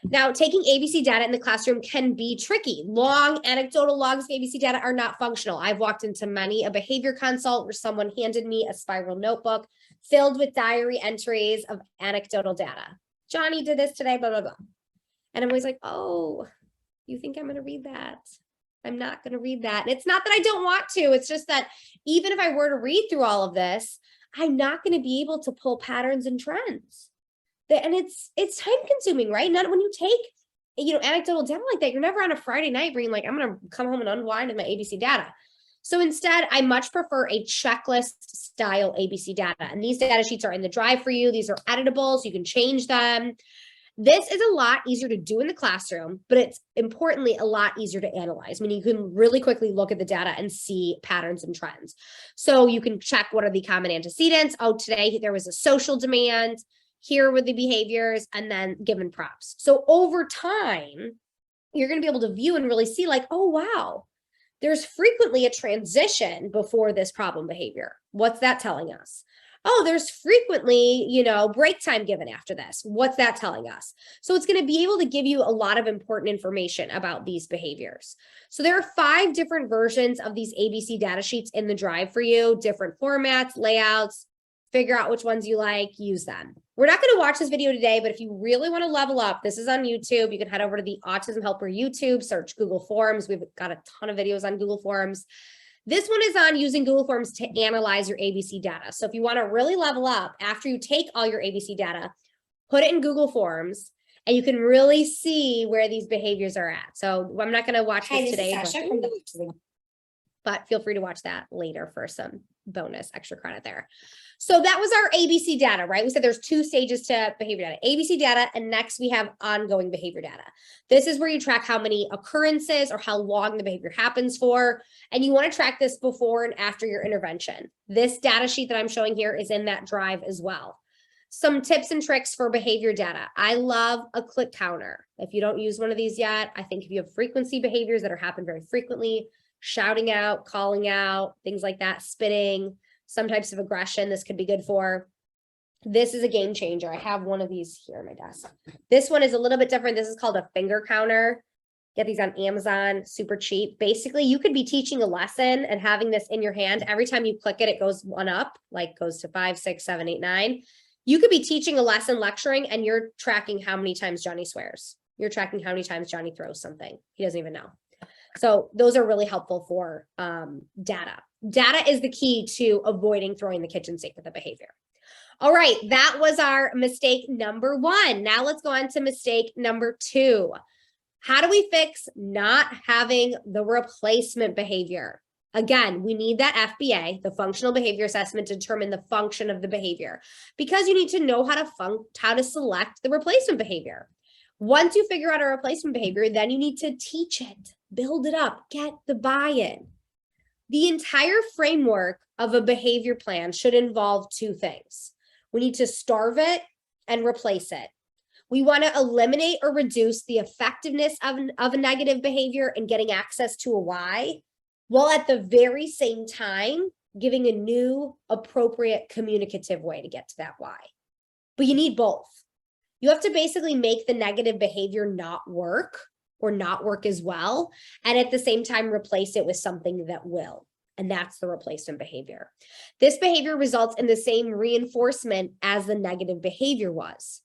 Now, taking ABC data in the classroom can be tricky. Long anecdotal logs of ABC data are not functional. I've walked into many a behavior consult where someone handed me a spiral notebook filled with diary entries of anecdotal data. Johnny did this today, blah, blah, blah. And I'm always like, oh, you think I'm going to read that? I'm not going to read that. And it's not that I don't want to. It's just that even if I were to read through all of this, I'm not going to be able to pull patterns and trends. And it's time consuming, right? Not when you take, anecdotal data like that, you're never on a Friday night being like, I'm going to come home and unwind with my ABC data. So instead, I much prefer a checklist style ABC data. And these data sheets are in the drive for you. These are editable, so you can change them. This is a lot easier to do in the classroom, but it's importantly a lot easier to analyze. I mean, you can really quickly look at the data and see patterns and trends. So you can check what are the common antecedents. Oh, today there was a social demand. Here were the behaviors, and then given props. So over time, you're going to be able to view and really see like, oh, wow, there's frequently a transition before this problem behavior. What's that telling us? Oh, there's frequently, break time given after this. What's that telling us? So it's going to be able to give you a lot of important information about these behaviors. So there are 5 different versions of these ABC data sheets in the drive for you, different formats, layouts. Figure out which ones you like, use them. We're not going to watch this video today, but if you really want to level up, this is on YouTube. You can head over to the Autism Helper YouTube, search Google Forms. We've got a ton of videos on Google Forms. This one is on using Google Forms to analyze your ABC data. So if you want to really level up after you take all your ABC data, put it in Google Forms, and you can really see where these behaviors are at. So I'm not going to watch this today, but feel free to watch that later for some bonus extra credit there. So that was our ABC data, right? We said there's 2 stages to behavior data, ABC data, and next we have ongoing behavior data. This is where you track how many occurrences or how long the behavior happens for, and you want to track this before and after your intervention. This data sheet that I'm showing here is in that drive as well. Some tips and tricks for behavior data. I love a click counter. If you don't use one of these yet, I think if you have frequency behaviors that are happen very frequently, shouting out, calling out, things like that, spitting, some types of aggression, this could be good for. This is a game changer. I have one of these here on my desk. This one is a little bit different. This is called a finger counter. Get these on Amazon, super cheap. Basically, you could be teaching a lesson and having this in your hand. Every time you click it, it goes one up, like goes to 5, 6, 7, 8, 9. You could be teaching a lesson, lecturing, and you're tracking how many times Johnny swears. You're tracking how many times Johnny throws something. He doesn't even know. So those are really helpful for data. Data is the key to avoiding throwing the kitchen sink with the behavior. All right, that was our mistake number 1. Now let's go on to mistake number 2. How do we fix not having the replacement behavior? Again, we need that FBA, the functional behavior assessment, to determine the function of the behavior, because you need to know how to select the replacement behavior. Once you figure out a replacement behavior, then you need to teach it, build it up, get the buy-in. The entire framework of a behavior plan should involve 2 things. We need to starve it and replace it. We want to eliminate or reduce the effectiveness of a negative behavior and getting access to a why, while at the very same time giving a new, appropriate, communicative way to get to that why. But you need both. You have to basically make the negative behavior not work or not work as well, and at the same time replace it with something that will. And that's the replacement behavior. This behavior results in the same reinforcement as the negative behavior was.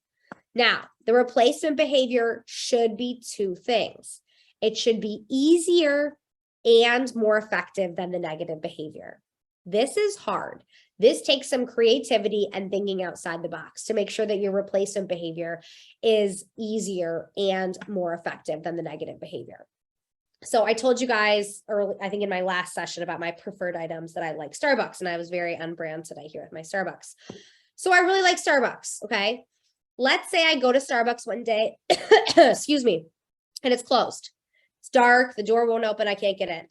Now, the replacement behavior should be 2 things. It should be easier and more effective than the negative behavior. This is hard. This takes some creativity and thinking outside the box to make sure that your replacement behavior is easier and more effective than the negative behavior. So I told you guys early, I think in my last session, about my preferred items that I like Starbucks, and I was very on brand today here with my Starbucks. So I really like Starbucks, okay? Let's say I go to Starbucks one day, excuse me, and it's closed. It's dark. The door won't open. I can't get in.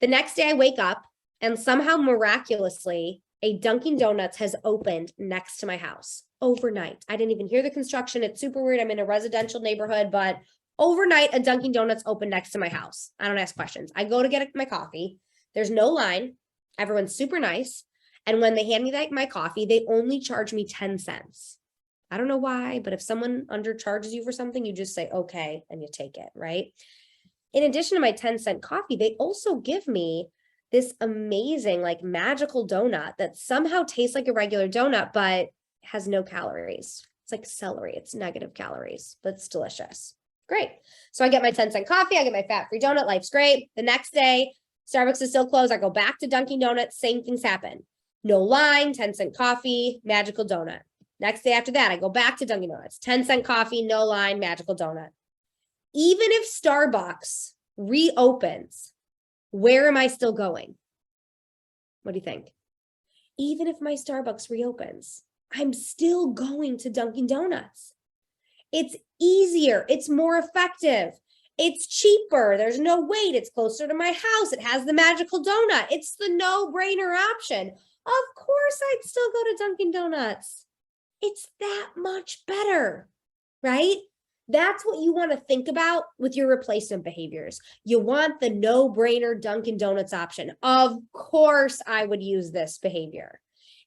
The next day I wake up and somehow miraculously a Dunkin' Donuts has opened next to my house overnight. I didn't even hear the construction. It's super weird. I'm in a residential neighborhood, but overnight a Dunkin' Donuts opened next to my house. I don't ask questions. I go to get my coffee. There's no line. Everyone's super nice. And when they hand me my coffee, they only charge me 10 cents. I don't know why, but if someone undercharges you for something, you just say, okay, and you take it, right? In addition to my 10-cent coffee, they also give me this amazing, like magical donut that somehow tastes like a regular donut, but has no calories. It's like celery. It's negative calories, but it's delicious. Great. So I get my 10-cent coffee. I get my fat-free donut. Life's great. The next day, Starbucks is still closed. I go back to Dunkin' Donuts. Same things happen. No line, 10-cent coffee, magical donut. Next day after that, I go back to Dunkin' Donuts. 10-cent coffee, no line, magical donut. Even if Starbucks reopens, where am I still going? What do you think? Even if my Starbucks reopens, I'm still going to Dunkin' Donuts. It's easier. It's more effective. It's cheaper. There's no wait. It's closer to my house. It has the magical donut. It's the no-brainer option. Of course, I'd still go to Dunkin' Donuts. It's that much better, right? That's what you want to think about with your replacement behaviors. You want the no-brainer Dunkin' Donuts option. Of course, I would use this behavior.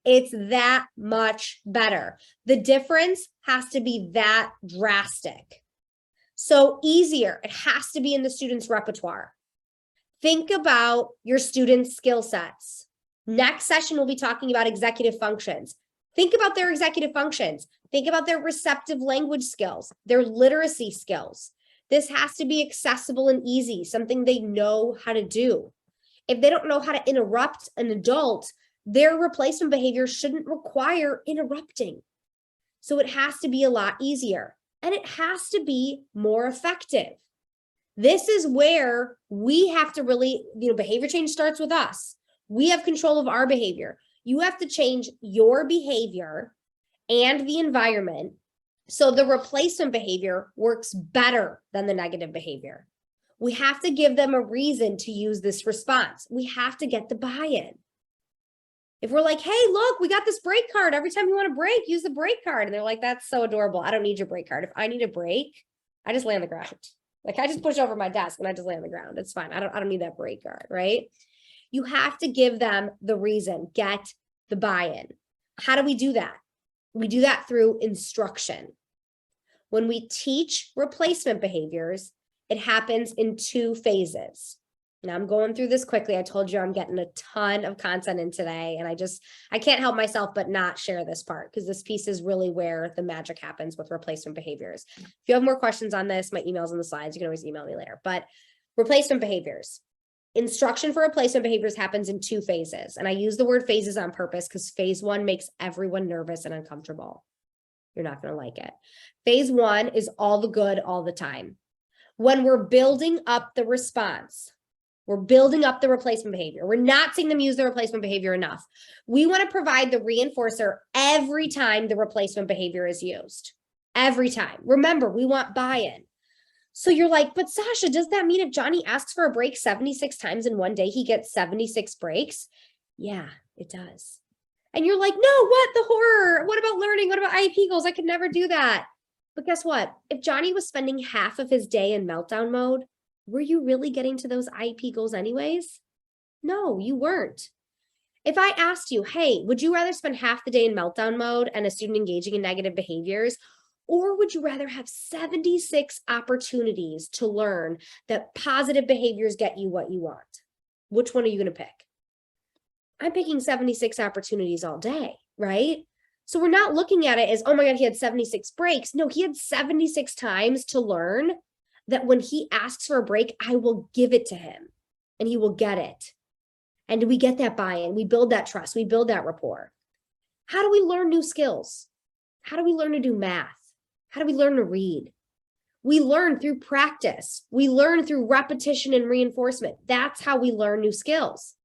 It's that much better. The difference has to be that drastic. So easier, it has to be in the student's repertoire. Think about your students' skill sets. Next session, we'll be talking about executive functions. Think about their executive functions. Think about their receptive language skills, their literacy skills. This has to be accessible and easy, something they know how to do. If they don't know how to interrupt an adult, their replacement behavior shouldn't require interrupting. So it has to be a lot easier, and it has to be more effective. This is where we have to really, behavior change starts with us. We have control of our behavior. You have to change your behavior and the environment so the replacement behavior works better than the negative behavior. We have to give them a reason to use this response. We have to get the buy-in. If we're like, hey, look, we got this break card. Every time you want a break, use the break card. And they're like, that's so adorable. I don't need your break card. If I need a break, I just lay on the ground. Like I just push over my desk and I just lay on the ground. It's fine. I don't need that break card, right? You have to give them the reason, get the buy-in. How do we do that? We do that through instruction. When we teach replacement behaviors, it happens in 2 phases. Now I'm going through this quickly. I told you I'm getting a ton of content in today, and I can't help myself but not share this part because this piece is really where the magic happens with replacement behaviors. If you have more questions on this, my email's in the slides. You can always email me later. But replacement behaviors. Instruction for replacement behaviors happens in 2 phases. And I use the word phases on purpose because phase 1 makes everyone nervous and uncomfortable. You're not going to like it. Phase 1 is all the good all the time. When we're building up the response, we're building up the replacement behavior. We're not seeing them use the replacement behavior enough. We want to provide the reinforcer every time the replacement behavior is used. Every time. Remember, we want buy-in. So you're like, but Sasha, does that mean if Johnny asks for a break 76 times in one day, he gets 76 breaks? Yeah, it does. And you're like, no, what? The horror. What about learning? What about IEP goals? I could never do that. But guess what? If Johnny was spending half of his day in meltdown mode, were you really getting to those IEP goals anyways? No, you weren't. If I asked you, hey, would you rather spend half the day in meltdown mode and a student engaging in negative behaviors, or would you rather have 76 opportunities to learn that positive behaviors get you what you want? Which one are you going to pick? I'm picking 76 opportunities all day, right? So we're not looking at it as, oh my God, he had 76 breaks. No, he had 76 times to learn that when he asks for a break, I will give it to him and he will get it. And we get that buy-in. We build that trust. We build that rapport. How do we learn new skills? How do we learn to do math? How do we learn to read? We learn through practice. We learn through repetition and reinforcement. That's how we learn new skills.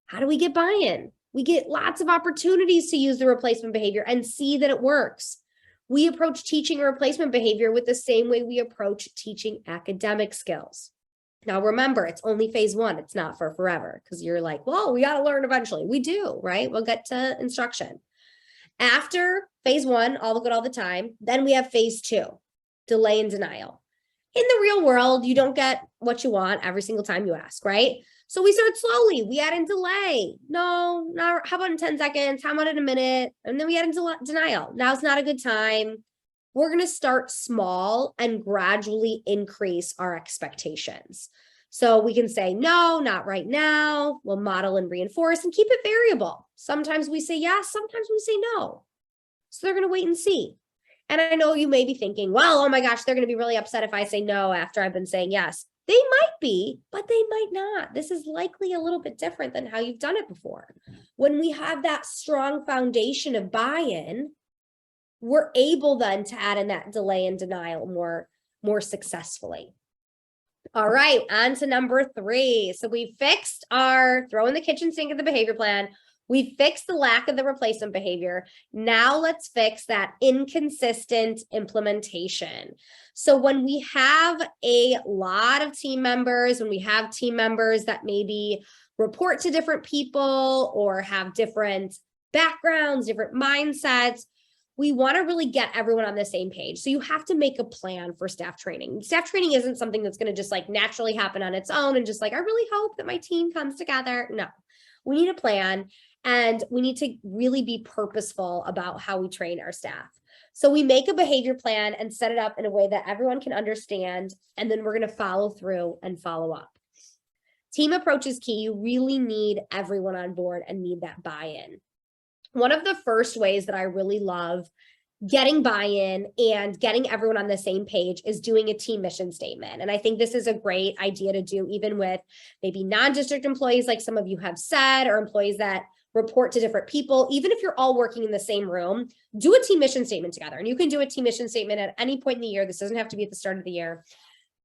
How do we get buy-in? We get lots of opportunities to use the replacement behavior and see that it works. We approach teaching a replacement behavior with the same way we approach teaching academic skills. Now, remember, it's only phase one. It's not for forever because you're like, well, we got to learn eventually. We do, right? We'll get to instruction. After phase one, all good all the time. Then we have phase two, delay and denial. In the real world, you don't get what you want every single time you ask, right? So we start slowly. We add in delay. No, not, how about in 10 seconds? How about in a minute? And then we add in denial. Now's not a good time. We're going to start small and gradually increase our expectations. So we can say, no, not right now. We'll model and reinforce and keep it variable. Sometimes we say yes, sometimes we say no. So they're going to wait and see. And I know you may be thinking, well, oh my gosh, they're going to be really upset if I say no after I've been saying yes. They might be, but they might not. This is likely a little bit different than how you've done it before. When we have that strong foundation of buy-in, we're able then to add in that delay and denial more successfully. All right, on to number 3. So we fixed our throw in the kitchen sink of the behavior plan. We fixed the lack of the replacement behavior. Now let's fix that inconsistent implementation. So when we have a lot of team members, when we have team members that maybe report to different people or have different backgrounds, different mindsets, we want to really get everyone on the same page. So you have to make a plan for staff training. Staff training isn't something that's going to just like naturally happen on its own and just like, I really hope that my team comes together. No, we need a plan and we need to really be purposeful about how we train our staff. So we make a behavior plan and set it up in a way that everyone can understand, and then we're going to follow through and follow up. Team approach is key. You really need everyone on board and need that buy-in. One of the first ways that I really love getting buy-in and getting everyone on the same page is doing a team mission statement. And I think this is a great idea to do even with maybe non-district employees, like some of you have said, or employees that report to different people. Even if you're all working in the same room, do a team mission statement together. And you can do a team mission statement at any point in the year. This doesn't have to be at the start of the year,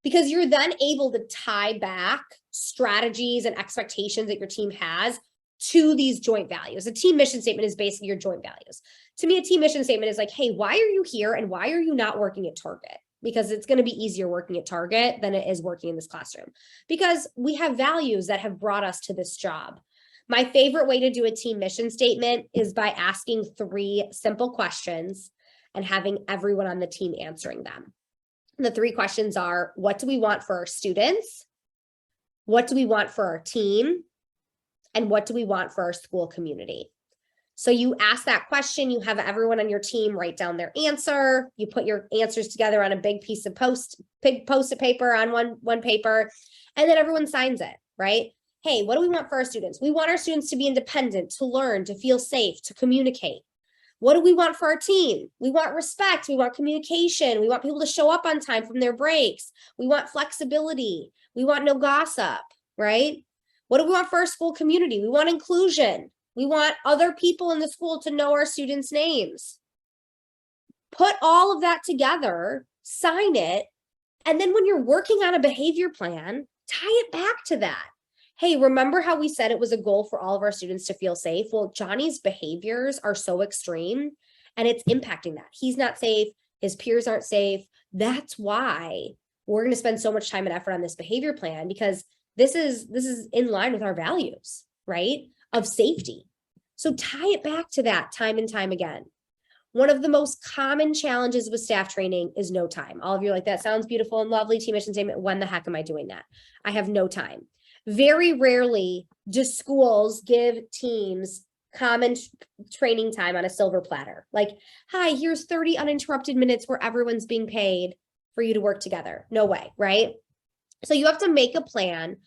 because you're then able to tie back strategies and expectations that your team has to these joint values. A team mission statement is basically your joint values. To me, a team mission statement is like, hey, why are you here and why are you not working at Target? Because it's going to be easier working at Target than it is working in this classroom. Because we have values that have brought us to this job. My favorite way to do a team mission statement is by asking 3 simple questions and having everyone on the team answering them. The 3 questions are, what do we want for our students? What do we want for our team? And what do we want for our school community? So you ask that question, you have everyone on your team write down their answer, you put your answers together on a big piece of post-it paper on one paper, and then everyone signs it, right? Hey, what do we want for our students? We want our students to be independent, to learn, to feel safe, to communicate. What do we want for our team? We want respect, we want communication, we want people to show up on time from their breaks, we want flexibility, we want no gossip, right? What do we want for our school community? We want inclusion. We want other people in the school to know our students' names. Put all of that together, sign it, and then when you're working on a behavior plan, tie it back to that. Hey, remember how we said it was a goal for all of our students to feel safe? Well, Johnny's behaviors are so extreme and it's impacting that. He's not safe. His peers aren't safe. That's why we're going to spend so much time and effort on this behavior plan, because this is in line with our values, right? Of safety. So tie it back to that time and time again. One of the most common challenges with staff training is no time. All of you are like, that sounds beautiful and lovely, team mission statement. When the heck am I doing that? I have no time. Very rarely do schools give teams common training time on a silver platter. Like, hi, here's 30 uninterrupted minutes where everyone's being paid for you to work together. No way, right? So you have to make a plan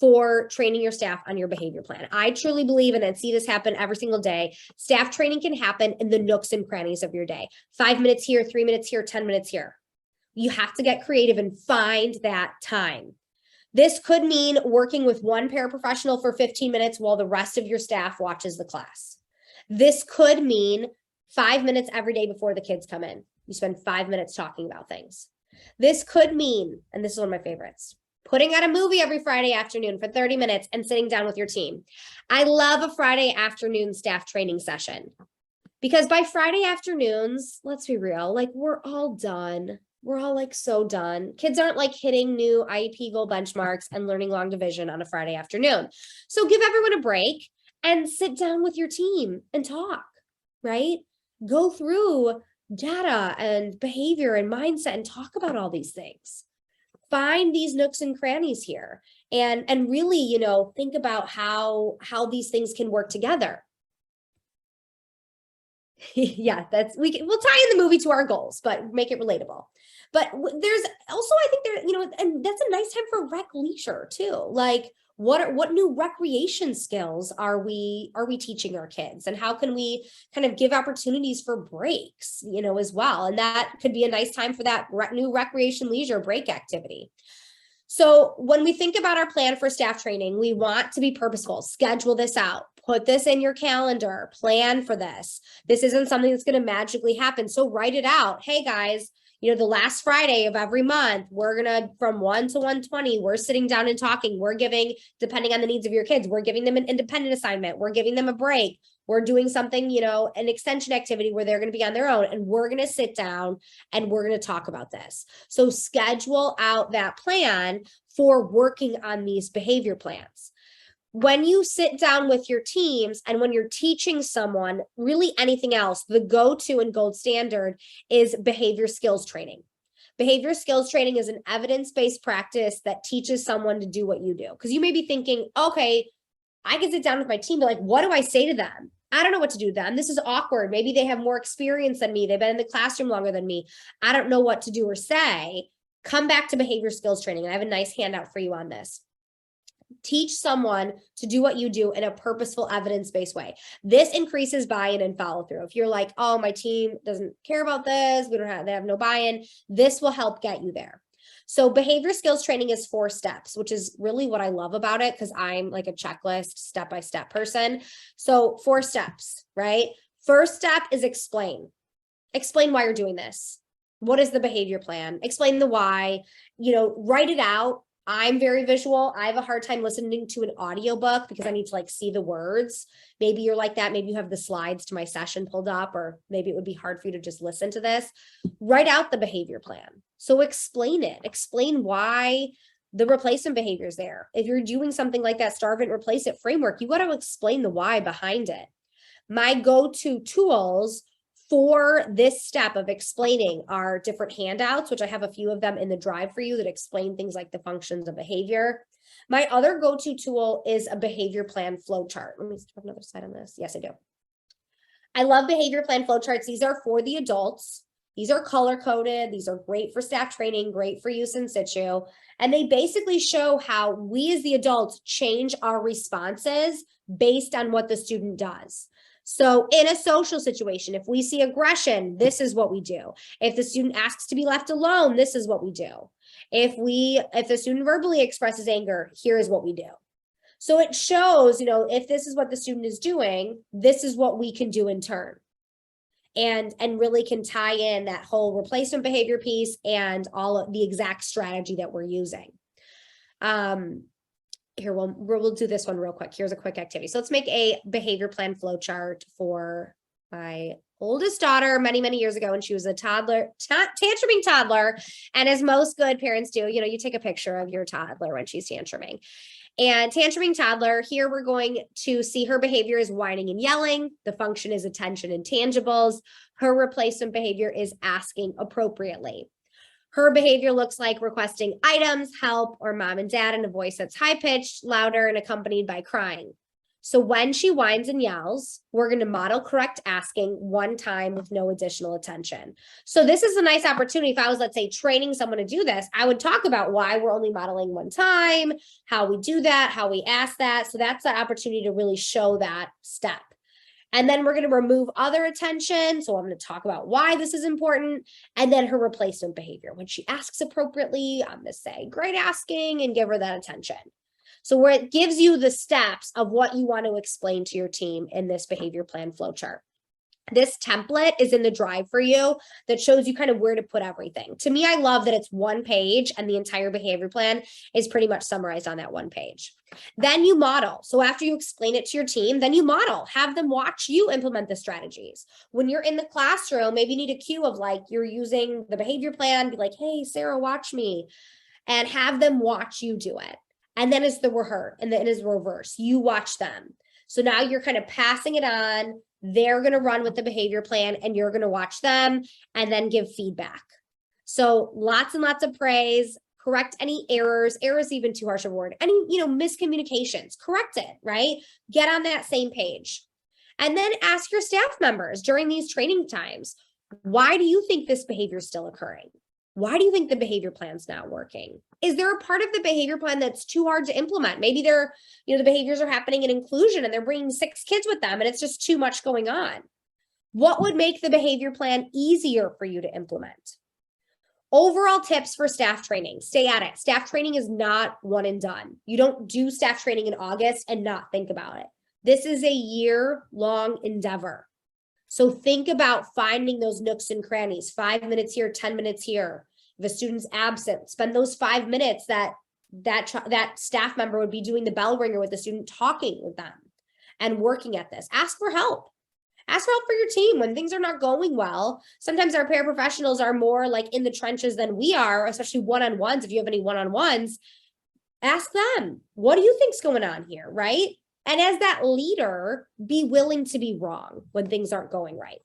for training your staff on your behavior plan. I truly believe, and I see this happen every single day, staff training can happen in the nooks and crannies of your day. 5 minutes here, 3 minutes here, 10 minutes here. You have to get creative and find that time. This could mean working with one paraprofessional for 15 minutes while the rest of your staff watches the class. This could mean 5 minutes every day before the kids come in. You spend 5 minutes talking about things. This could mean, and this is one of my favorites, putting out a movie every Friday afternoon for 30 minutes and sitting down with your team. I love a Friday afternoon staff training session, because by Friday afternoons, let's be real, like we're all done. we're all like so done. Kids aren't like hitting new IEP goal benchmarks and learning long division on a Friday afternoon. So give everyone a break and sit down with your team and talk, right? Go through data and behavior and mindset and talk about all these things. Find these nooks and crannies here and really, you know, think about how these things can work together. Yeah, we'll tie in the movie to our goals, but make it relatable. But there's also, I think there, you know, and that's a nice time for rec leisure too. Like what new recreation skills are we teaching our kids, and how can we kind of give opportunities for breaks, you know, as well. And that could be a nice time for that new recreation leisure break activity. So when we think about our plan for staff training, we want to be purposeful. Schedule this out. Put this in your calendar. Plan for this. This isn't something that's going to magically happen. So write it out. Hey, guys, you know, the last Friday of every month, we're going to, from 1 to 1:20, we're sitting down and talking. We're giving, depending on the needs of your kids, we're giving them an independent assignment. We're giving them a break. We're doing something, you know, an extension activity where they're going to be on their own, and we're going to sit down and we're going to talk about this. So schedule out that plan for working on these behavior plans. When you sit down with your teams and when you're teaching someone really anything else, the go-to and gold standard is behavior skills training. Behavior skills training is an evidence-based practice that teaches someone to do what you do. Because you may be thinking, okay, I can sit down with my team, but like, what do I say to them? I don't know what to do to them. This is awkward. Maybe they have more experience than me. They've been in the classroom longer than me. I don't know what to do or say. Come back to behavior skills training. And I have a nice handout for you on this. Teach someone to do what you do in a purposeful, evidence-based way. This increases buy-in and follow-through. If you're like, oh, my team doesn't care about this, they have no buy-in, this will help get you there. So behavior skills training is 4 steps, which is really what I love about it, because I'm like a checklist, step-by-step person. So 4 steps, right? First step is explain. Explain why you're doing this. What is the behavior plan? Explain the why, you know, write it out. I'm very visual. I have a hard time listening to an audiobook because I need to like see the words. Maybe you're like that. Maybe you have the slides to my session pulled up, or maybe it would be hard for you to just listen to this. Write out the behavior plan. So explain it. Explain why the replacement behavior is there. If you're doing something like that starve it, replace it framework, you got to explain the why behind it. My go-to tools for this step of explaining are different handouts, which I have a few of them in the drive for you that explain things like the functions of behavior. My other go-to tool is a behavior plan flowchart. Let me have another slide on this. Yes, I do. I love behavior plan flowcharts. These are for the adults. These are color-coded. These are great for staff training, great for use in situ. And they basically show how we as the adults change our responses based on what the student does. So in a social situation, if we see aggression, this is what we do. If the student asks to be left alone, this is what we do. If the student verbally expresses anger, here is what we do. So it shows, you know, if this is what the student is doing, this is what we can do in turn. And really can tie in that whole replacement behavior piece and all of the exact strategy that we're using. Here, we'll do this one real quick. Here's a quick activity. So let's make a behavior plan flowchart for my oldest daughter many, many years ago when she was a toddler, tantruming toddler. And as most good parents do, you know, you take a picture of your toddler when she's tantruming. And tantruming toddler, here we're going to see her behavior is whining and yelling. The function is attention and tangibles. Her replacement behavior is asking appropriately. Her behavior looks like requesting items, help, or mom and dad in a voice that's high-pitched, louder, and accompanied by crying. So when she whines and yells, we're going to model correct asking one time with no additional attention. So this is a nice opportunity. If I was, let's say, training someone to do this, I would talk about why we're only modeling one time, how we do that, how we ask that. So that's the opportunity to really show that step. And then we're going to remove other attention. So I'm going to talk about why this is important. And then her replacement behavior. When she asks appropriately, I'm going to say, great asking, and give her that attention. So where it gives you the steps of what you want to explain to your team in this behavior plan flowchart. This template is in the drive for you that shows you kind of where to put everything. To me, I love that it's one page and the entire behavior plan is pretty much summarized on that one page. Then you model. So after you explain it to your team, then you model, have them watch you implement the strategies. When you're in the classroom, maybe you need a cue of like, you're using the behavior plan, be like, hey, Sarah, watch me, and have them watch you do it. And then it's the rehearse, and then it's reverse. You watch them. So now you're kind of passing it on. They're going to run with the behavior plan and you're going to watch them and then give feedback. So lots and lots of praise, correct any errors even too harsh a word, any, miscommunications, correct it, right? Get on that same page. And then ask your staff members during these training times, why do you think this behavior is still occurring? Why do you think the behavior plan's not working? Is there a part of the behavior plan that's too hard to implement? Maybe they're, the behaviors are happening in inclusion and they're bringing 6 kids with them and it's just too much going on. What would make the behavior plan easier for you to implement? Overall tips for staff training, stay at it. Staff training is not one and done. You don't do staff training in August and not think about it. This is a year-long endeavor. So think about finding those nooks and crannies, 5 minutes here, 10 minutes here. If a student's absent, spend those 5 minutes that staff member would be doing the bell ringer with the student, talking with them and working at this. Ask for help. Ask for help for your team when things are not going well. Sometimes our paraprofessionals are more like in the trenches than we are, especially one-on-ones. If you have any one-on-ones, ask them, what do you think's going on here, right? And as that leader, be willing to be wrong when things aren't going right.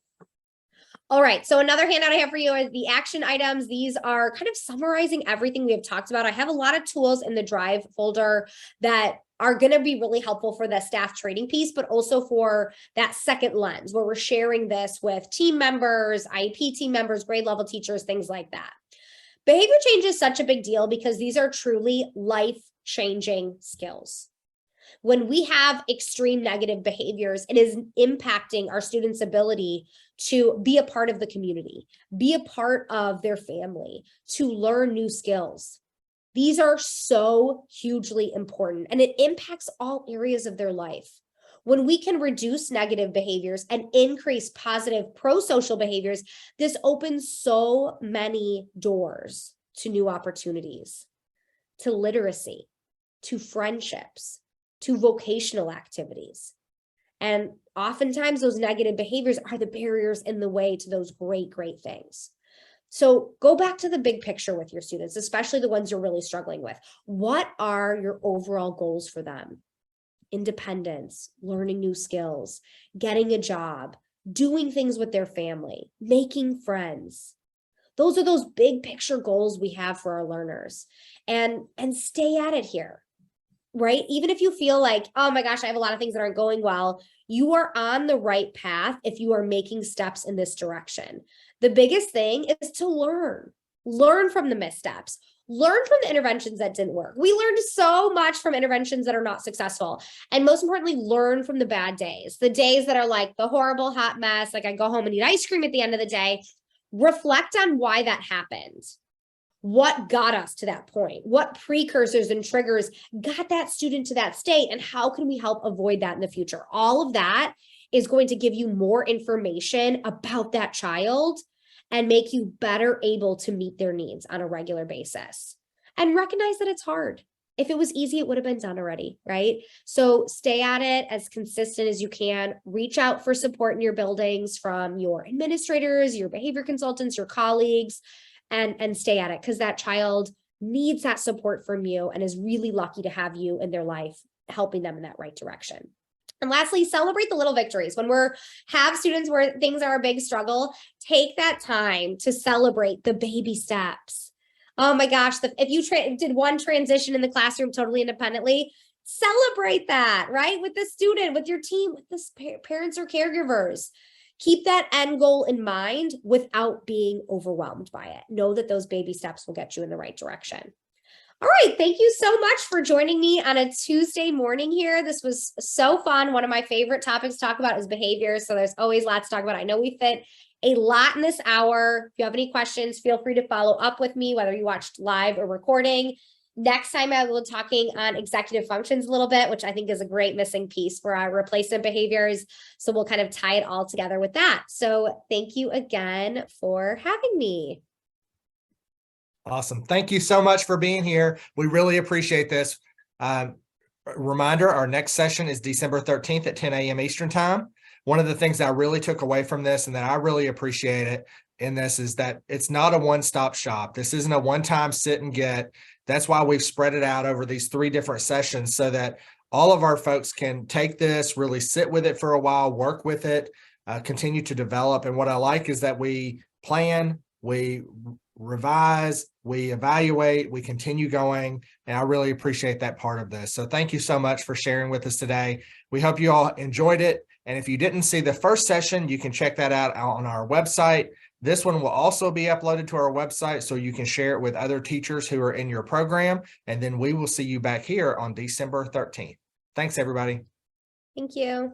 All right, so another handout I have for you is the action items. These are kind of summarizing everything we have talked about. I have a lot of tools in the Drive folder that are going to be really helpful for the staff training piece, but also for that second lens where we're sharing this with team members, IEP team members, grade level teachers, things like that. Behavior change is such a big deal because these are truly life-changing skills. When we have extreme negative behaviors, it is impacting our students' ability to be a part of the community, be a part of their family, to learn new skills. These are so hugely important, and it impacts all areas of their life. When we can reduce negative behaviors and increase positive pro-social behaviors, this opens so many doors to new opportunities, to literacy, to friendships, to vocational activities. And oftentimes those negative behaviors are the barriers in the way to those great, great things. So go back to the big picture with your students, especially the ones you're really struggling with. What are your overall goals for them? Independence, learning new skills, getting a job, doing things with their family, making friends. Those are those big picture goals we have for our learners. And stay at it here. Right? Even if you feel like, oh my gosh, I have a lot of things that aren't going well, you are on the right path if you are making steps in this direction. The biggest thing is to learn from the missteps, learn from the interventions that didn't work. We learned so much from interventions that are not successful. And most importantly, learn from the bad days, the days that are like the horrible hot mess, like I go home and eat ice cream at the end of the day. Reflect on why that happened. What got us to that point? What precursors and triggers got that student to that state? And how can we help avoid that in the future? All of that is going to give you more information about that child and make you better able to meet their needs on a regular basis. And recognize that it's hard. If it was easy, it would have been done already, right? So stay at it as consistent as you can. Reach out for support in your buildings from your administrators, your behavior consultants, your colleagues, and stay at it because that child needs that support from you and is really lucky to have you in their life, helping them in that right direction. And lastly, celebrate the little victories. When have students where things are a big struggle, take that time to celebrate the baby steps. Oh my gosh, if you did one transition in the classroom totally independently, celebrate that, right? With the student, with your team, with the parents or caregivers. Keep that end goal in mind without being overwhelmed by it. Know that those baby steps will get you in the right direction. All right, thank you so much for joining me on a Tuesday morning here. This was so fun. One of my favorite topics to talk about is behavior, so there's always lots to talk about. I know we fit a lot in this hour. If you have any questions, feel free to follow up with me, whether you watched live or recording. Next time I will be talking on executive functions a little bit, which I think is a great missing piece for our replacement behaviors. So we'll kind of tie it all together with that. So thank you again for having me. Awesome. Thank you so much for being here. We really appreciate this. Reminder, our next session is December 13th at 10 a.m. Eastern time. One of the things that I really took away from this and that I really appreciate it in this is that it's not a one-stop shop. This isn't a one-time sit and get. That's why we've spread it out over these 3 different sessions so that all of our folks can take this, really sit with it for a while, work with it, continue to develop. And what I like is that we plan, we revise, we evaluate, we continue going. And I really appreciate that part of this. So thank you so much for sharing with us today. We hope you all enjoyed it. And if you didn't see the first session, you can check that out on our website. This one will also be uploaded to our website so you can share it with other teachers who are in your program. And then we will see you back here on December 13th. Thanks, everybody. Thank you.